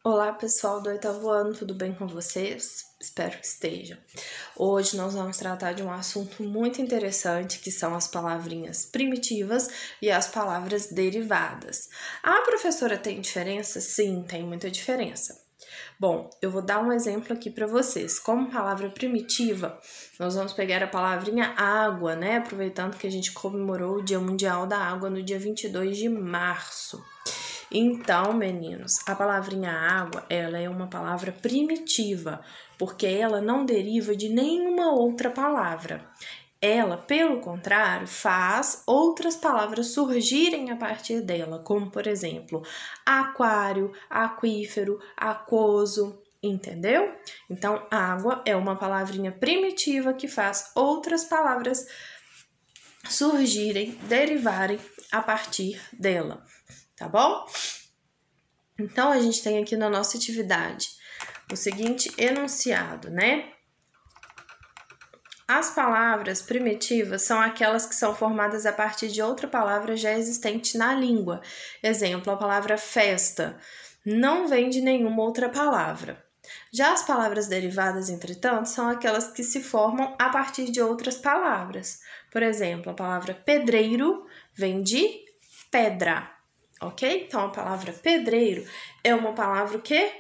Olá pessoal do 8º ano, tudo bem com vocês? Espero que estejam. Hoje nós vamos tratar de um assunto muito interessante, que são as palavrinhas primitivas e as palavras derivadas. A professora tem diferença? Sim, tem muita diferença. Bom, eu vou dar um exemplo aqui para vocês. Como palavra primitiva, nós vamos pegar a palavrinha água, né? Aproveitando que a gente comemorou o Dia Mundial da Água no dia 22 de março. Então, meninos, a palavrinha água, ela é uma palavra primitiva, porque ela não deriva de nenhuma outra palavra. Ela, pelo contrário, faz outras palavras surgirem a partir dela, como, por exemplo, aquário, aquífero, aquoso, entendeu? Então, água é uma palavrinha primitiva que faz outras palavras surgirem, derivarem a partir dela. Tá bom? Então, a gente tem aqui na nossa atividade o seguinte enunciado, né? As palavras primitivas são aquelas que são formadas a partir de outra palavra já existente na língua. Exemplo, a palavra festa não vem de nenhuma outra palavra. Já as palavras derivadas, entretanto, são aquelas que se formam a partir de outras palavras. Por exemplo, a palavra pedreiro vem de pedra. Ok? Então, a palavra pedreiro é uma palavra o quê?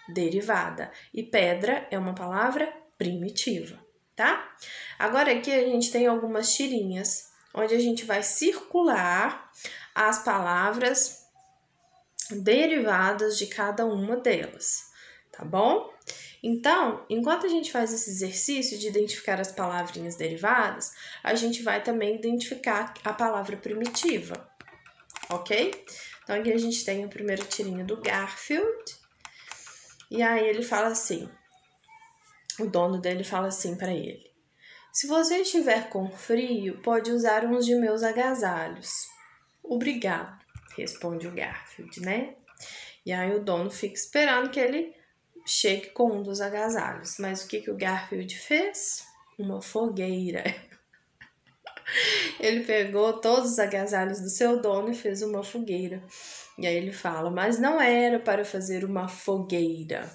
Derivada. E pedra é uma palavra primitiva, tá? Agora aqui a gente tem algumas tirinhas, onde a gente vai circular as palavras derivadas de cada uma delas, tá bom? Então, enquanto a gente faz esse exercício de identificar as palavrinhas derivadas, a gente vai também identificar a palavra primitiva. Ok? Então, aqui a gente tem a primeira tirinha do Garfield. E aí ele fala assim, o dono dele fala assim para ele: se você estiver com frio, pode usar uns de meus agasalhos. Obrigado, responde o Garfield, né? E aí o dono fica esperando que ele chegue com um dos agasalhos. Mas o que o Garfield fez? Uma fogueira. Ele pegou todos os agasalhos do seu dono e fez uma fogueira. E aí ele fala, mas não era para fazer uma fogueira.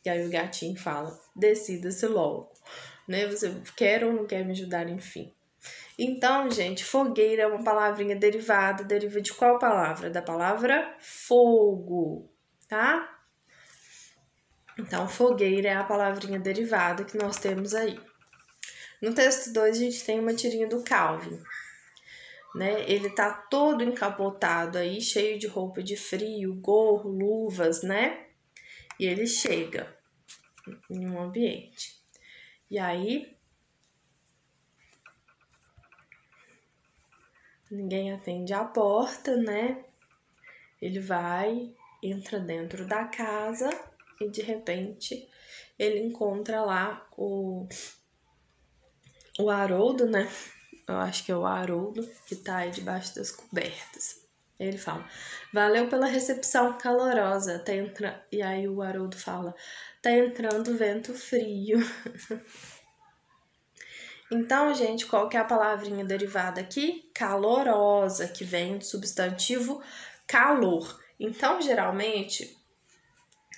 E aí o gatinho fala, decida-se logo. Né? Você quer ou não quer me ajudar, enfim. Então, gente, fogueira é uma palavrinha derivada. Deriva de qual palavra? Da palavra fogo, tá? Então, fogueira é a palavrinha derivada que nós temos aí. No texto 2, a gente tem uma tirinha do Calvin, né? Ele tá todo encapotado aí, cheio de roupa de frio, gorro, luvas, né? E ele chega em um ambiente. E aí, ninguém atende a porta, né? Ele vai, entra dentro da casa e, de repente, ele encontra lá o Haroldo, né? Eu acho que é o Haroldo, que tá aí debaixo das cobertas. Ele fala, valeu pela recepção calorosa. E aí o Haroldo fala, tá entrando vento frio. Então, gente, qual que é a palavrinha derivada aqui? Calorosa, que vem do substantivo calor. Então, geralmente,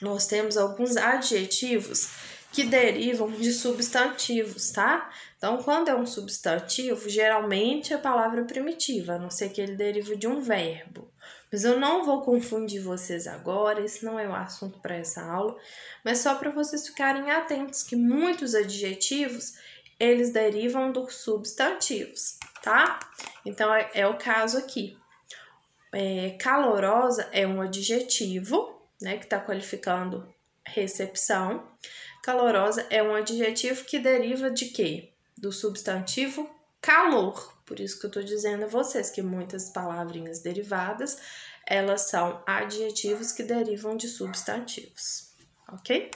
nós temos alguns adjetivos que derivam de substantivos, tá? Então, quando é um substantivo, geralmente é a palavra primitiva, a não ser que ele derive de um verbo. Mas eu não vou confundir vocês agora, esse não é o assunto para essa aula, mas só para vocês ficarem atentos que muitos adjetivos, eles derivam dos substantivos, tá? Então, é o caso aqui. Calorosa é um adjetivo, né, que está qualificando recepção. Calorosa é um adjetivo que deriva de quê? Do substantivo calor. Por isso que eu tô dizendo a vocês que muitas palavrinhas derivadas, elas são adjetivos que derivam de substantivos, ok?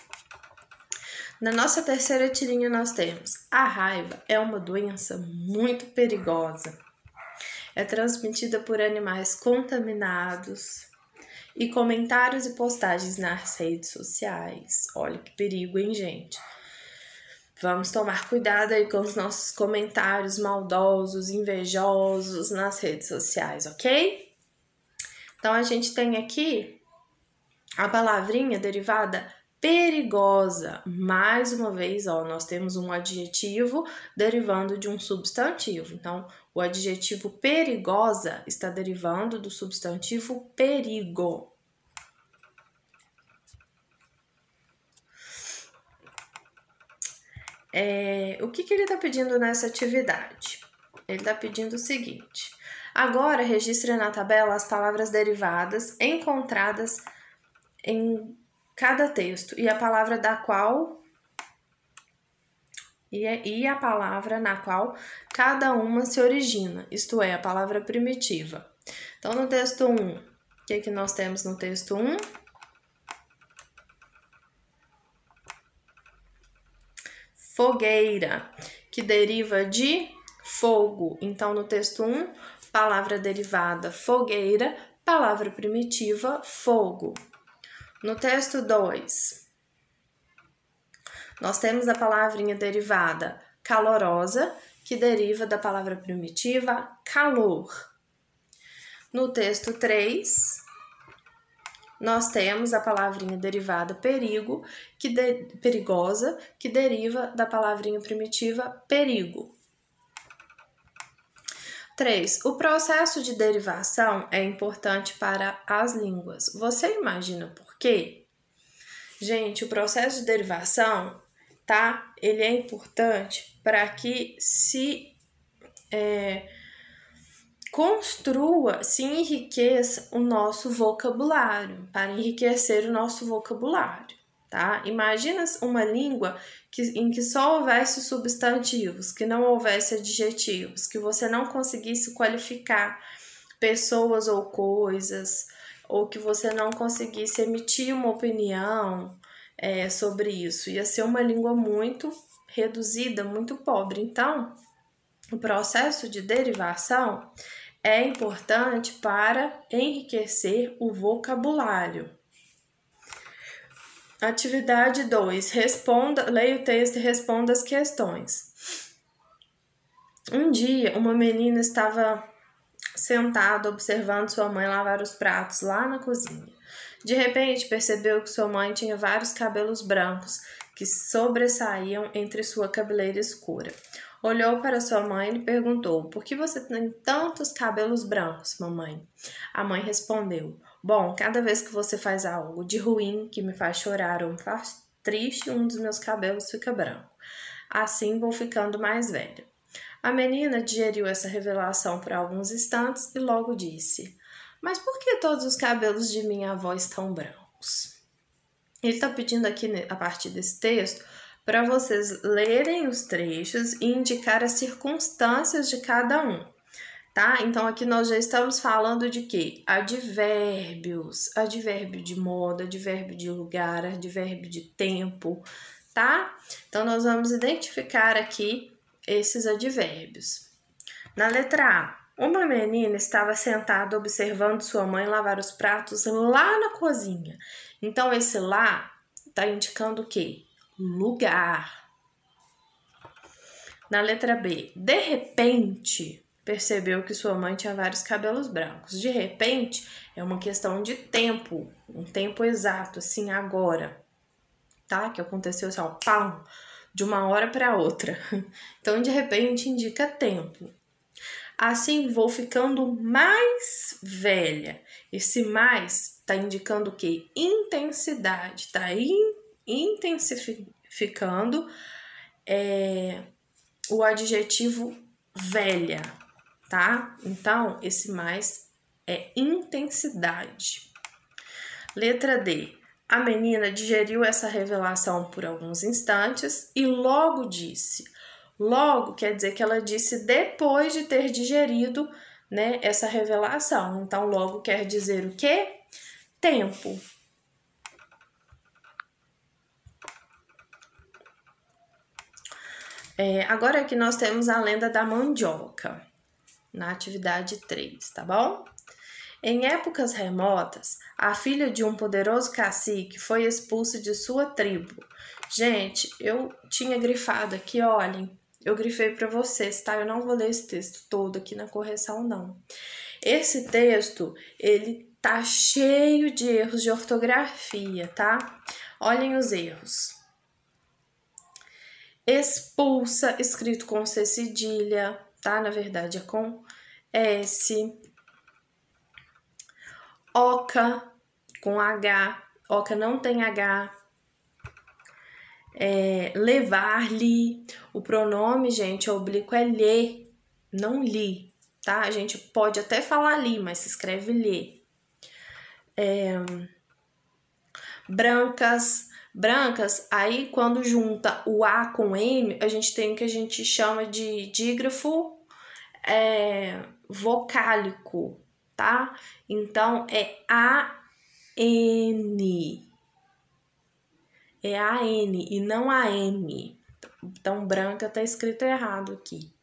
Na nossa terceira tirinha nós temos: a raiva é uma doença muito perigosa. É transmitida por animais contaminados. E comentários e postagens nas redes sociais. Olha que perigo, hein, gente? Vamos tomar cuidado aí com os nossos comentários maldosos, invejosos nas redes sociais, ok? Então, a gente tem aqui A palavrinha derivada perigosa. Mais uma vez, ó, nós temos um adjetivo derivando de um substantivo. Então, o adjetivo perigosa está derivando do substantivo perigo. O que ele está pedindo nessa atividade? Ele está pedindo o seguinte: agora registre na tabela as palavras derivadas encontradas em cada texto e a palavra da qual e a palavra na qual cada uma se origina, isto é, a palavra primitiva. Então, no texto 1, o que nós temos no texto 1? Fogueira, que deriva de fogo. Então, no texto 1, palavra derivada fogueira, palavra primitiva fogo. No texto 2, nós temos a palavrinha derivada calorosa, que deriva da palavra primitiva calor. No texto 3, nós temos a palavrinha derivada perigo, perigosa, que deriva da palavrinha primitiva perigo. 3. O processo de derivação é importante para as línguas. Você imagina por quê? Gente, o processo de derivação, tá? Ele é importante para que se construa, se enriqueça o nosso vocabulário, para enriquecer o nosso vocabulário, tá? Imagina uma língua em que só houvesse substantivos, que não houvesse adjetivos, que você não conseguisse qualificar pessoas ou coisas, ou que você não conseguisse emitir uma opinião sobre isso. Ia ser uma língua muito reduzida, muito pobre. Então, o processo de derivação é importante para enriquecer o vocabulário. Atividade 2. Leia o texto e responda as questões. Um dia, uma menina estava sentada observando sua mãe lavar os pratos lá na cozinha. De repente, percebeu que sua mãe tinha vários cabelos brancos que sobressaíam entre sua cabeleira escura. Olhou para sua mãe e lhe perguntou: por que você tem tantos cabelos brancos, mamãe? A mãe respondeu: bom, cada vez que você faz algo de ruim que me faz chorar ou me faz triste, um dos meus cabelos fica branco. Assim vou ficando mais velha. A menina digeriu essa revelação por alguns instantes e logo disse: mas por que todos os cabelos de minha avó estão brancos? Ele está pedindo aqui, a partir desse texto, para vocês lerem os trechos e indicar as circunstâncias de cada um, tá? Então, aqui nós já estamos falando de quê? Advérbios, advérbio de modo, advérbio de lugar, advérbio de tempo, tá? Então, nós vamos identificar aqui esses advérbios. Na letra A, uma menina estava sentada observando sua mãe lavar os pratos lá na cozinha. Então, esse lá está indicando o quê? Lugar. Na letra B, de repente, percebeu que sua mãe tinha vários cabelos brancos. De repente, é uma questão de tempo, um tempo exato, assim, agora, tá? Que aconteceu assim, ó, pam, de uma hora para outra. Então, de repente, indica tempo. Assim, vou ficando mais velha. Esse mais está indicando o quê? Intensidade, tá intensificando o adjetivo velha, tá? Então, esse mais é intensidade. Letra D. A menina digeriu essa revelação por alguns instantes e logo disse. Logo quer dizer que ela disse depois de ter digerido, né, essa revelação. Então, logo quer dizer o quê? Tempo. Agora aqui nós temos a lenda da mandioca, na atividade 3, tá bom? Em épocas remotas, a filha de um poderoso cacique foi expulsa de sua tribo. Gente, eu tinha grifado aqui, olhem, eu grifei para vocês, tá? Eu não vou ler esse texto todo aqui na correção, não. Esse texto, ele tá cheio de erros de ortografia, tá? Olhem os erros. Expulsa, escrito com C cedilha, tá? Na verdade é com S. Oca, com H. Oca não tem H. Levar-lhe. O pronome, gente, oblíquo é lhe, não li, tá? A gente pode até falar li, mas se escreve lhe. Brancas. Brancas, aí quando junta o A com M, a gente tem o que a gente chama de dígrafo vocálico, tá? Então, é A-N. É A-N e não A-M. Então, branca tá escrito errado aqui.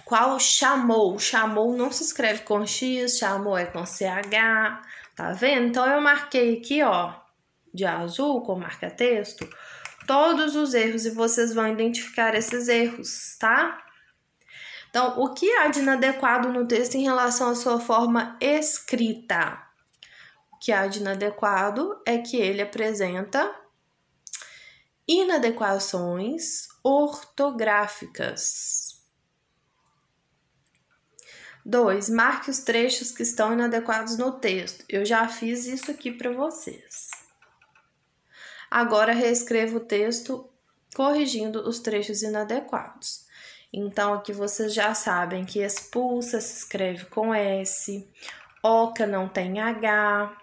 Qual chamou? Chamou não se escreve com X, chamou é com CH, tá vendo? Então, eu marquei aqui, ó, de azul, com marca-texto, todos os erros e vocês vão identificar esses erros, tá? Então, o que há de inadequado no texto em relação à sua forma escrita? O que há de inadequado é que ele apresenta inadequações ortográficas. 2. Marque os trechos que estão inadequados no texto. Eu já fiz isso aqui para vocês. Agora, reescreva o texto corrigindo os trechos inadequados. Então, aqui vocês já sabem que expulsa se escreve com S, oca não tem H,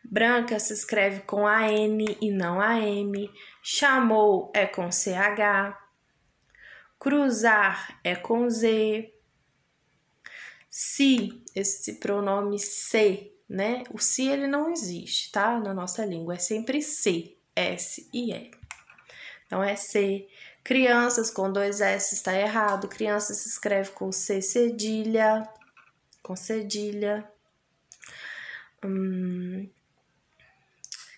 branca se escreve com AN e não AM, chamou é com CH, cruzar é com Z, se, esse pronome se, né? O se ele não existe, tá? Na nossa língua é sempre se, S e E. Então é se. Crianças com 2 S está errado. Criança se escreve com C cedilha. Com cedilha.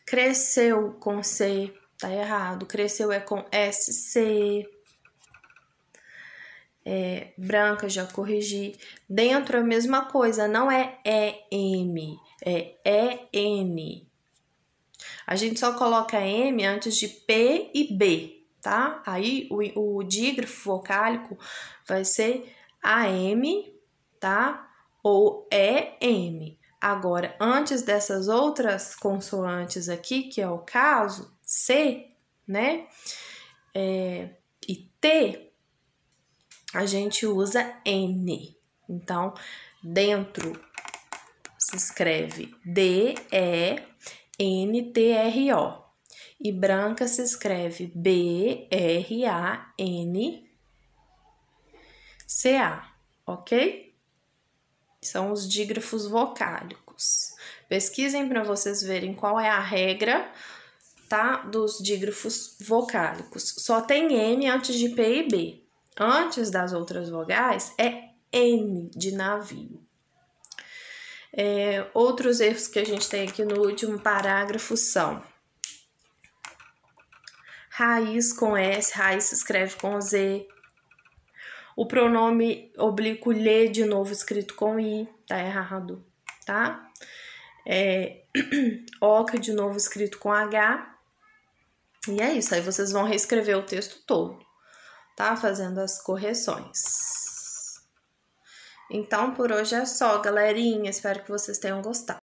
Cresceu com C, tá errado. Cresceu é com SC. Branca, já corrigi. Dentro a mesma coisa, não é EM, é EN. A gente só coloca M antes de P e B, tá? Aí o dígrafo vocálico vai ser AM, tá? Ou EM. Agora, antes dessas outras consoantes aqui, que é o caso, C, né? E T, a gente usa N. Então, dentro se escreve D-E-N-T-R-O. E branca se escreve B-R-A-N-C-A, ok? São os dígrafos vocálicos. Pesquisem para vocês verem qual é a regra, tá? Dos dígrafos vocálicos. Só tem M antes de P e B. Antes das outras vogais é N de navio. Outros erros que a gente tem aqui no último parágrafo são raiz com S, raiz se escreve com Z. O pronome oblíquo lhe, de novo, escrito com I, tá errado, tá? Oca, de novo, escrito com H. E é isso, aí vocês vão reescrever o texto todo, tá? Fazendo as correções. Então, por hoje é só, galerinha. Espero que vocês tenham gostado.